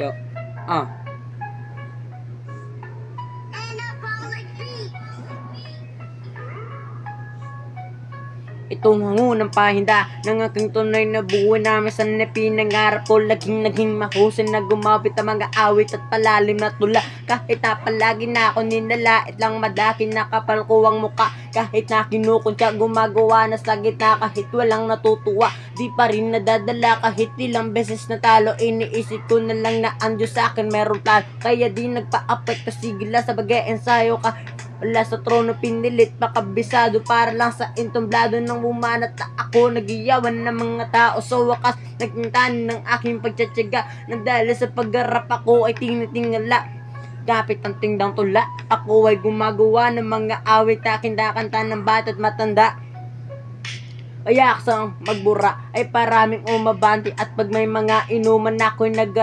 Yo. Ah. Itong hangunang pahinda ng aking tunay na buhay namin sa pinangarap ko. Naging mahusay na gumapit ang mga awit at palalim na tula. Kahit na palagi na ako ninalait lang madaki na kapal ko ang muka. Kahit na kinukuntya gumagawa na sa gitna, kahit walang natutuwa di pa rin nadadala. Kahit ilang beses natalo iniisip ko na lang na ang Diyos sa akin meron plano. Kaya di nagpa-apekto sigila sa bagay-ensayo ka. Wala sa trono pinilit makabisado para lang sa intumblado ng bumanat na ako nagiyawan ng mga tao. So wakas naging tanin ng aking pagtsatsaga na dahil sa paggarap ako ay tinitingala. Kapit ang tingdang tula, ako ay gumagawa ng mga awit aking nakanta ng bata't matanda. Kaya aksang magbura ay paraming umabante at pag may mga inuman ako'y nag